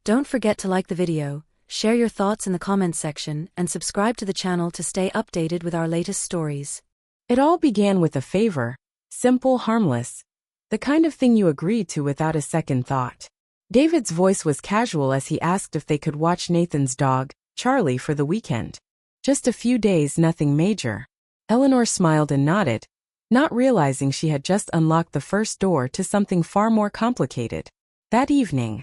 Don't forget to like the video, share your thoughts in the comments section, and subscribe to the channel to stay updated with our latest stories. It all began with a favor, simple, harmless, the kind of thing you agreed to without a second thought. David's voice was casual as he asked if they could watch Nathan's dog, Charlie, for the weekend. Just a few days, nothing major. Eleanor smiled and nodded, not realizing she had just unlocked the first door to something far more complicated. That evening,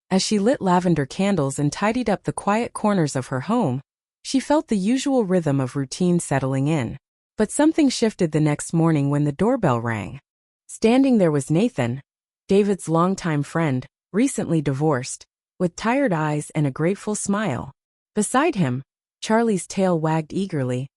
as she lit lavender candles and tidied up the quiet corners of her home, she felt the usual rhythm of routine settling in. But something shifted the next morning when the doorbell rang. Standing there was Nathan, David's longtime friend, recently divorced, with tired eyes and a grateful smile. Beside him, Charlie's tail wagged eagerly,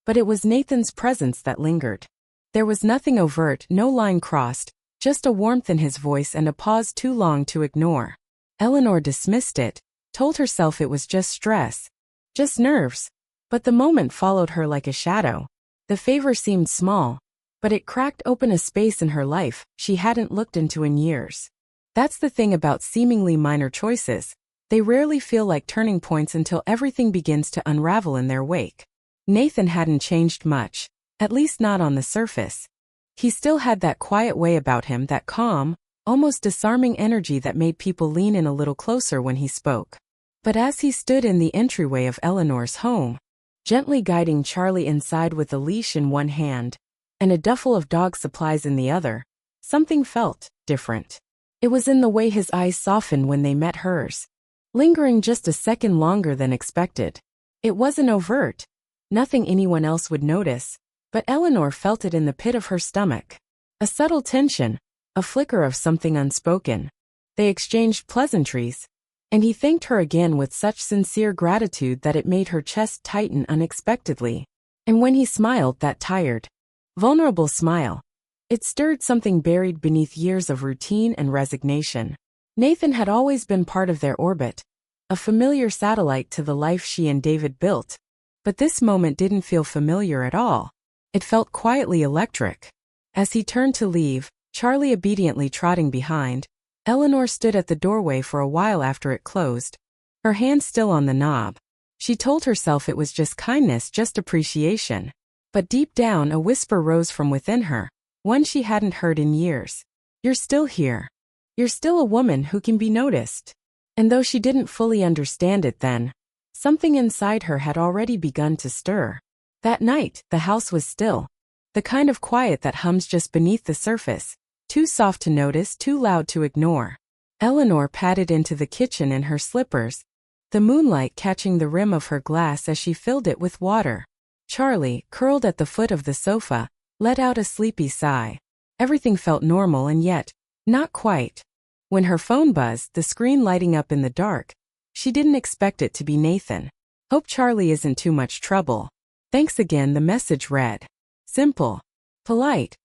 but it was Nathan's presence that lingered. There was nothing overt, no line crossed, just a warmth in his voice and a pause too long to ignore. Eleanor dismissed it, told herself it was just stress, just nerves. But the moment followed her like a shadow. The favor seemed small, but it cracked open a space in her life she hadn't looked into in years. That's the thing about seemingly minor choices. They rarely feel like turning points until everything begins to unravel in their wake. Nathan hadn't changed much, at least not on the surface. He still had that quiet way about him, that calm, almost disarming energy that made people lean in a little closer when he spoke. But as he stood in the entryway of Eleanor's home, gently guiding Charlie inside with a leash in one hand and a duffel of dog supplies in the other, something felt different. It was in the way his eyes softened when they met hers, lingering just a second longer than expected. It wasn't overt, nothing anyone else would notice, but Eleanor felt it in the pit of her stomach. A subtle tension, a flicker of something unspoken. They exchanged pleasantries, and he thanked her again with such sincere gratitude that it made her chest tighten unexpectedly. And when he smiled, that tired, vulnerable smile, it stirred something buried beneath years of routine and resignation. Nathan had always been part of their orbit, a familiar satellite to the life she and David built. But this moment didn't feel familiar at all. It felt quietly electric. As he turned to leave, Charlie obediently trotting behind, Eleanor stood at the doorway for a while after it closed, her hand still on the knob. She told herself it was just kindness, just appreciation. But deep down, a whisper rose from within her, one she hadn't heard in years. You're still here. You're still a woman who can be noticed. And though she didn't fully understand it then, something inside her had already begun to stir. That night, the house was still. The kind of quiet that hums just beneath the surface. Too soft to notice, too loud to ignore. Eleanor padded into the kitchen in her slippers, the moonlight catching the rim of her glass as she filled it with water. Charlie, curled at the foot of the sofa, let out a sleepy sigh. Everything felt normal and yet, not quite. When her phone buzzed, the screen lighting up in the dark, she didn't expect it to be Nathan. Hope Charlie isn't too much trouble. Thanks again, the message read. Simple. Polite.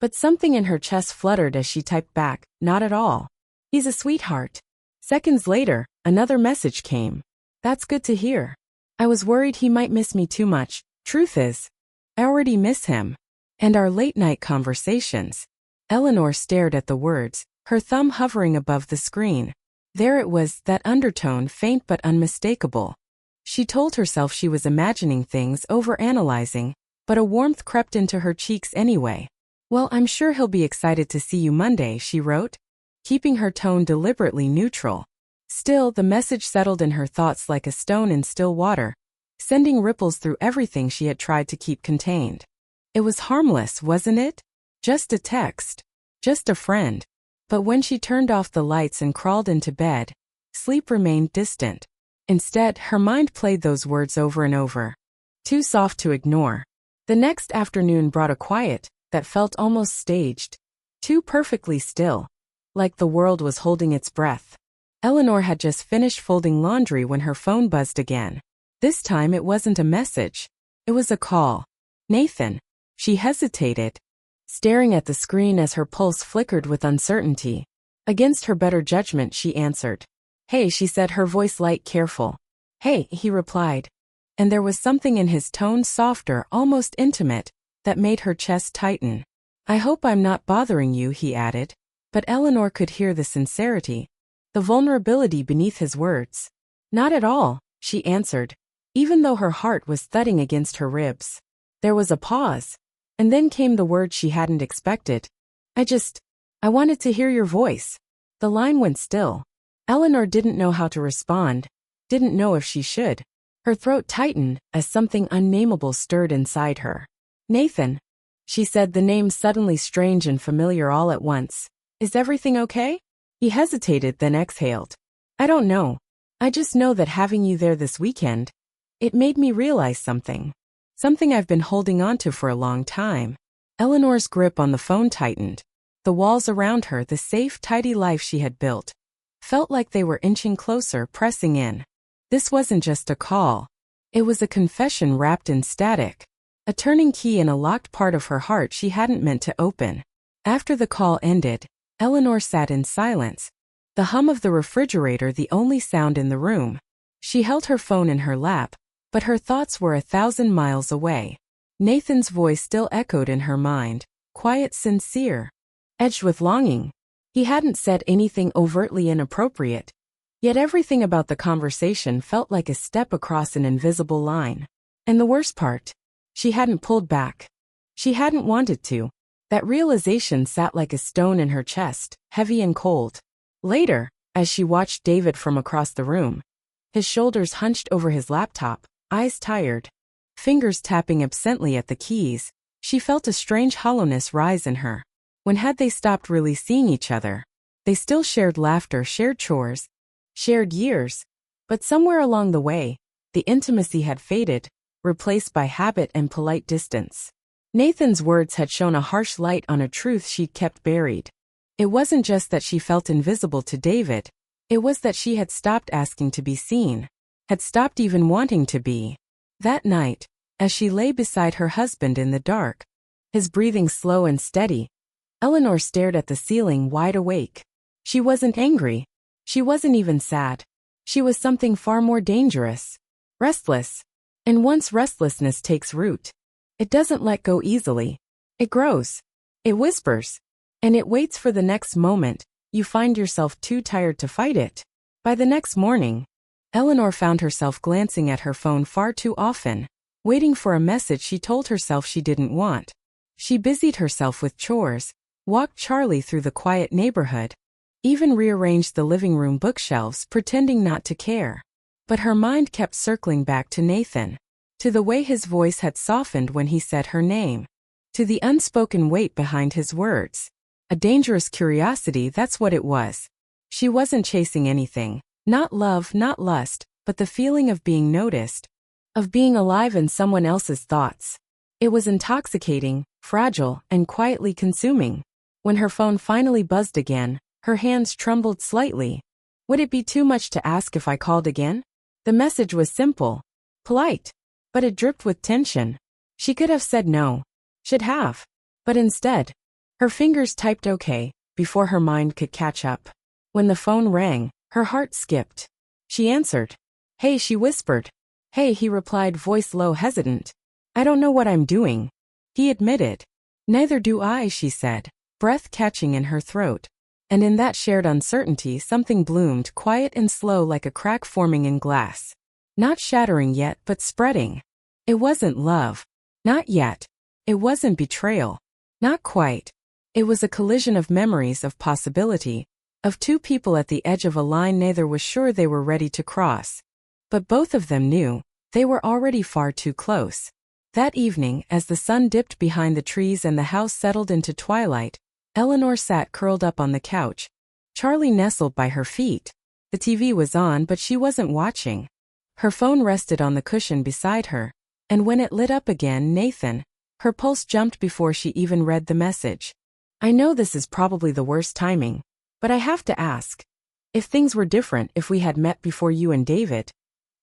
But something in her chest fluttered as she typed back, not at all. He's a sweetheart. Seconds later, another message came. That's good to hear. I was worried he might miss me too much. Truth is, I already miss him. And our late-night conversations. Eleanor stared at the words, her thumb hovering above the screen. There it was, that undertone, faint but unmistakable. She told herself she was imagining things, overanalyzing, but a warmth crept into her cheeks anyway. Well, I'm sure he'll be excited to see you Monday, she wrote, keeping her tone deliberately neutral. Still, the message settled in her thoughts like a stone in still water, sending ripples through everything she had tried to keep contained. It was harmless, wasn't it? Just a text. Just a friend. But when she turned off the lights and crawled into bed, sleep remained distant. Instead, her mind played those words over and over. Too soft to ignore. The next afternoon brought a quiet that felt almost staged. Too perfectly still. Like the world was holding its breath. Eleanor had just finished folding laundry when her phone buzzed again. This time it wasn't a message. It was a call. Nathan. She hesitated, staring at the screen as her pulse flickered with uncertainty. Against her better judgment, she answered. Hey, she said, her voice light, careful. Hey, he replied. And there was something in his tone, softer, almost intimate, that made her chest tighten. I hope I'm not bothering you, he added. But Eleanor could hear the sincerity. the vulnerability beneath his words. Not at all, she answered, even though her heart was thudding against her ribs. There was a pause, and then came the word she hadn't expected. I wanted to hear your voice. The line went still. Eleanor didn't know how to respond, didn't know if she should. Her throat tightened as something unnameable stirred inside her. Nathan, she said, the name suddenly strange and familiar all at once. Is everything okay? He hesitated, then exhaled. I don't know. I just know that having you there this weekend, it made me realize something. Something I've been holding on to for a long time. Eleanor's grip on the phone tightened. The walls around her, the safe, tidy life she had built, felt like they were inching closer, pressing in. This wasn't just a call. It was a confession wrapped in static. A turning key in a locked part of her heart she hadn't meant to open. After the call ended, Eleanor sat in silence, the hum of the refrigerator the only sound in the room. She held her phone in her lap, but her thoughts were 1,000 miles away. Nathan's voice still echoed in her mind, quiet, sincere, edged with longing. He hadn't said anything overtly inappropriate, yet everything about the conversation felt like a step across an invisible line. And the worst part, she hadn't pulled back. She hadn't wanted to. That realization sat like a stone in her chest, heavy and cold. Later, as she watched David from across the room, his shoulders hunched over his laptop, eyes tired, fingers tapping absently at the keys, she felt a strange hollowness rise in her. When had they stopped really seeing each other? They still shared laughter, shared chores, shared years, but somewhere along the way, the intimacy had faded, replaced by habit and polite distance. Nathan's words had shone a harsh light on a truth she'd kept buried. It wasn't just that she felt invisible to David, it was that she had stopped asking to be seen, had stopped even wanting to be. That night, as she lay beside her husband in the dark, his breathing slow and steady, Eleanor stared at the ceiling, wide awake. She wasn't angry. She wasn't even sad. She was something far more dangerous. Restless. And once restlessness takes root, it doesn't let go easily. It grows. It whispers. And it waits for the next moment. You find yourself too tired to fight it. By the next morning, Eleanor found herself glancing at her phone far too often, waiting for a message she told herself she didn't want. She busied herself with chores, walked Charlie through the quiet neighborhood, even rearranged the living room bookshelves, pretending not to care. But her mind kept circling back to Nathan, to the way his voice had softened when he said her name, to the unspoken weight behind his words. A dangerous curiosity, that's what it was. She wasn't chasing anything, not love, not lust, but the feeling of being noticed, of being alive in someone else's thoughts. It was intoxicating, fragile, and quietly consuming. When her phone finally buzzed again, her hands trembled slightly. Would it be too much to ask if I called again? The message was simple, polite, but it dripped with tension. She could have said no, should have, but instead, her fingers typed okay, before her mind could catch up. When the phone rang, her heart skipped. She answered. Hey, she whispered. Hey, he replied, voice low, hesitant. I don't know what I'm doing. He admitted. Neither do I, she said, breath catching in her throat. And in that shared uncertainty something bloomed, quiet and slow like a crack forming in glass. Not shattering yet, but spreading. It wasn't love. Not yet. It wasn't betrayal. Not quite. It was a collision of memories, of possibility, of two people at the edge of a line neither was sure they were ready to cross. But both of them knew they were already far too close. That evening, as the sun dipped behind the trees and the house settled into twilight, Eleanor sat curled up on the couch, Charlie nestled by her feet. The TV was on, but she wasn't watching. Her phone rested on the cushion beside her, and when it lit up again, Nathan, her pulse jumped before she even read the message. I know this is probably the worst timing, but I have to ask. If things were different, if we had met before you and David,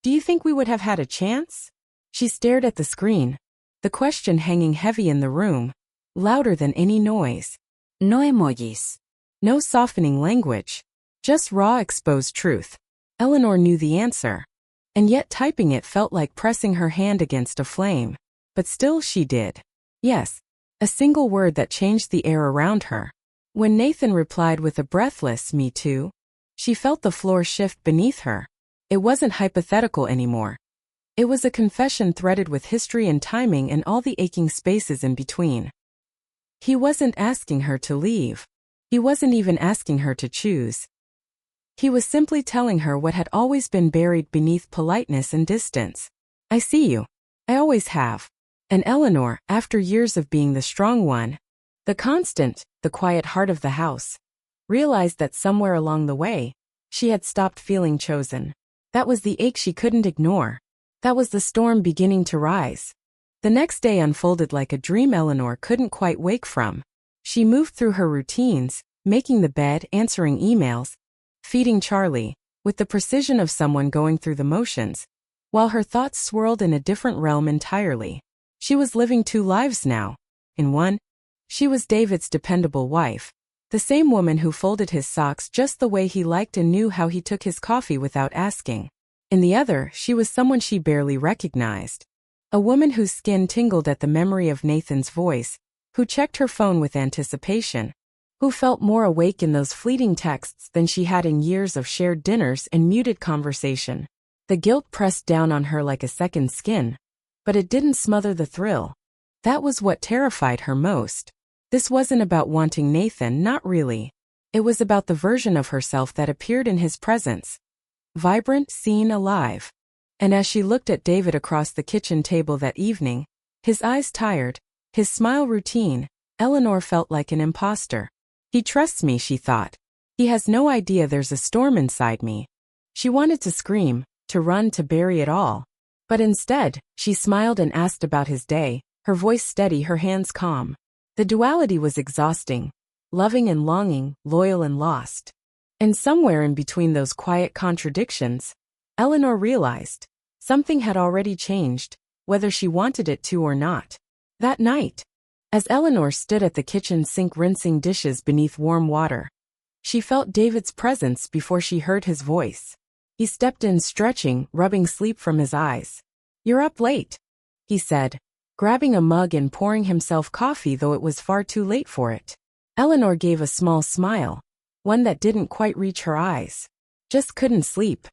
do you think we would have had a chance? She stared at the screen, the question hanging heavy in the room, louder than any noise. No emojis. No softening language. Just raw exposed truth. Eleanor knew the answer. And yet typing it felt like pressing her hand against a flame. But still she did. Yes. A single word that changed the air around her. When Nathan replied with a breathless, me too, She felt the floor shift beneath her. It wasn't hypothetical anymore. It was a confession threaded with history and timing and all the aching spaces in between. He wasn't asking her to leave. He wasn't even asking her to choose. He was simply telling her what had always been buried beneath politeness and distance. I see you. I always have. And Eleanor, after years of being the strong one, the constant, the quiet heart of the house, realized that somewhere along the way, she had stopped feeling chosen. That was the ache she couldn't ignore. That was the storm beginning to rise. The next day unfolded like a dream Eleanor couldn't quite wake from. She moved through her routines, making the bed, answering emails, feeding Charlie, with the precision of someone going through the motions, while her thoughts swirled in a different realm entirely. She was living two lives now. In one, she was David's dependable wife, the same woman who folded his socks just the way he liked and knew how he took his coffee without asking. In the other, she was someone she barely recognized. A woman whose skin tingled at the memory of Nathan's voice, who checked her phone with anticipation, who felt more awake in those fleeting texts than she had in years of shared dinners and muted conversation. The guilt pressed down on her like a second skin, but it didn't smother the thrill. That was what terrified her most. This wasn't about wanting Nathan, not really. It was about the version of herself that appeared in his presence. Vibrant, seen, alive. And as she looked at David across the kitchen table that evening, his eyes tired, his smile routine, Eleanor felt like an imposter. He trusts me, she thought. He has no idea there's a storm inside me. She wanted to scream, to run, to bury it all. But instead, she smiled and asked about his day, her voice steady, her hands calm. The duality was exhausting. Loving and longing, loyal and lost. And somewhere in between those quiet contradictions, Eleanor realized something had already changed, whether she wanted it to or not. That night, as Eleanor stood at the kitchen sink rinsing dishes beneath warm water, she felt David's presence before she heard his voice. He stepped in, stretching, rubbing sleep from his eyes. "You're up late," he said, grabbing a mug and pouring himself coffee, though it was far too late for it. Eleanor gave a small smile, one that didn't quite reach her eyes. Just couldn't sleep.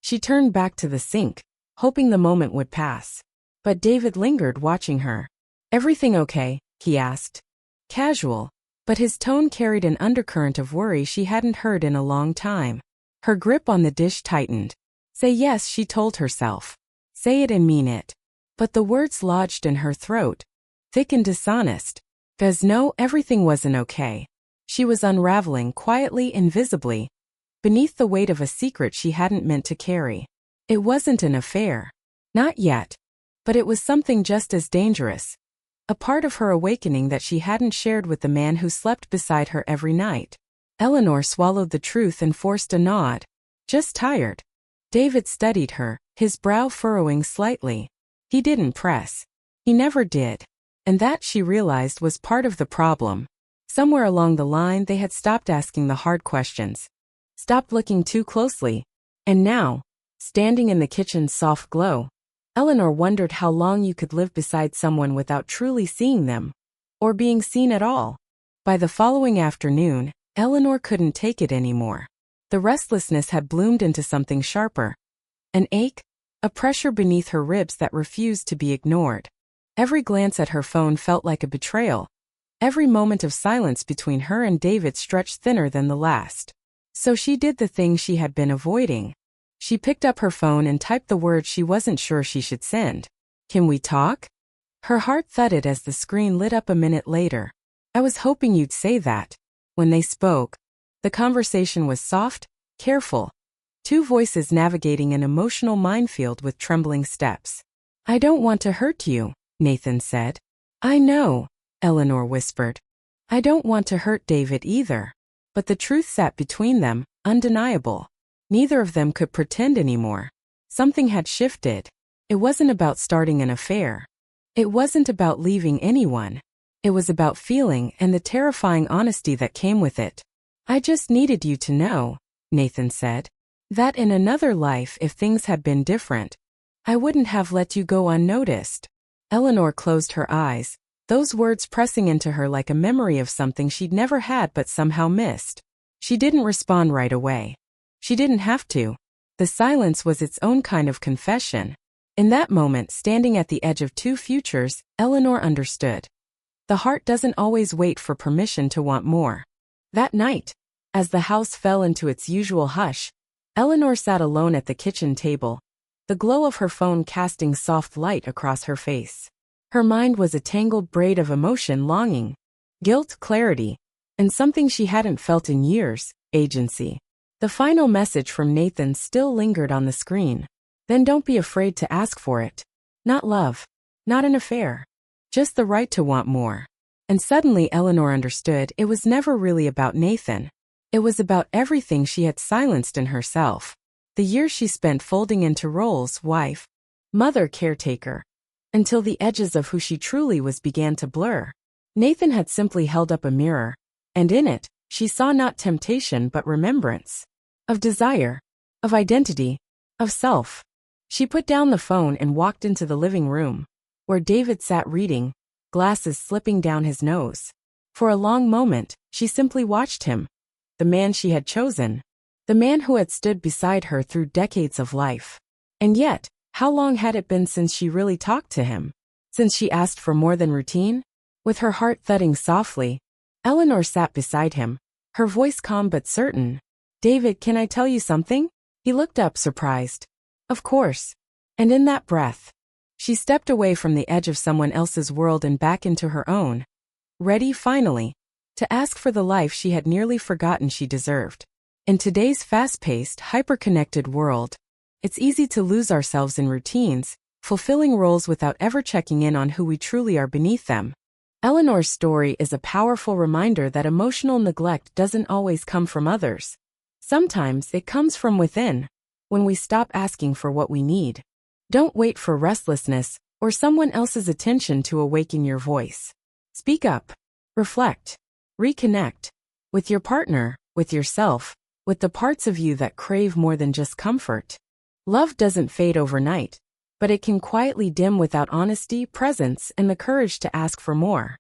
She turned back to the sink, hoping the moment would pass. But David lingered, watching her. "Everything okay?" he asked. Casual, but his tone carried an undercurrent of worry she hadn't heard in a long time. Her grip on the dish tightened. Say yes, she told herself. Say it and mean it. But the words lodged in her throat, thick and dishonest. 'Cause no, everything wasn't okay. She was unraveling quietly, invisibly, beneath the weight of a secret she hadn't meant to carry. It wasn't an affair. Not yet. But it was something just as dangerous. A part of her awakening that she hadn't shared with the man who slept beside her every night. Eleanor swallowed the truth and forced a nod. Just tired. David studied her, his brow furrowing slightly. He didn't press. He never did. And that, she realized, was part of the problem. Somewhere along the line they had stopped asking the hard questions. Stopped looking too closely. And now, standing in the kitchen's soft glow, Eleanor wondered how long you could live beside someone without truly seeing them, or being seen at all. By the following afternoon, Eleanor couldn't take it anymore. The restlessness had bloomed into something sharper. An ache, a pressure beneath her ribs that refused to be ignored. Every glance at her phone felt like a betrayal. Every moment of silence between her and David stretched thinner than the last. So she did the thing she had been avoiding. She picked up her phone and typed the words she wasn't sure she should send. "Can we talk?" Her heart thudded as the screen lit up a minute later. "I was hoping you'd say that." When they spoke, the conversation was soft, careful. Two voices navigating an emotional minefield with trembling steps. "I don't want to hurt you," Nathan said. "I know," Eleanor whispered. "I don't want to hurt David either." But the truth sat between them, undeniable. Neither of them could pretend anymore. Something had shifted. It wasn't about starting an affair. It wasn't about leaving anyone. It was about feeling and the terrifying honesty that came with it. "I just needed you to know," Nathan said, "that in another life, if things had been different, I wouldn't have let you go unnoticed." Eleanor closed her eyes, those words pressing into her like a memory of something she'd never had but somehow missed. She didn't respond right away. She didn't have to. The silence was its own kind of confession. In that moment, standing at the edge of two futures, Eleanor understood. The heart doesn't always wait for permission to want more. That night, as the house fell into its usual hush, Eleanor sat alone at the kitchen table, the glow of her phone casting soft light across her face. Her mind was a tangled braid of emotion, longing, guilt, clarity, and something she hadn't felt in years, agency. The final message from Nathan still lingered on the screen. Then don't be afraid to ask for it. Not love. Not an affair. Just the right to want more. And suddenly Eleanor understood it was never really about Nathan. It was about everything she had silenced in herself. The years she spent folding into roles, wife, mother, caretaker, until the edges of who she truly was began to blur. Nathan had simply held up a mirror, and in it, she saw not temptation but remembrance. Of desire, of identity, of self. She put down the phone and walked into the living room, where David sat reading, glasses slipping down his nose. For a long moment, she simply watched him. The man she had chosen. The man who had stood beside her through decades of life. And yet, how long had it been since she really talked to him? Since she asked for more than routine? With her heart thudding softly, Eleanor sat beside him, her voice calm but certain. David, can I tell you something? He looked up, surprised. Of course. And in that breath, she stepped away from the edge of someone else's world and back into her own. Ready, finally, to ask for the life she had nearly forgotten she deserved. In today's fast-paced, hyper-connected world, it's easy to lose ourselves in routines, fulfilling roles without ever checking in on who we truly are beneath them. Eleanor's story is a powerful reminder that emotional neglect doesn't always come from others. Sometimes it comes from within, when we stop asking for what we need. Don't wait for restlessness or someone else's attention to awaken your voice. Speak up. Reflect. Reconnect. With your partner, with yourself, with the parts of you that crave more than just comfort. Love doesn't fade overnight, but it can quietly dim without honesty, presence, and the courage to ask for more.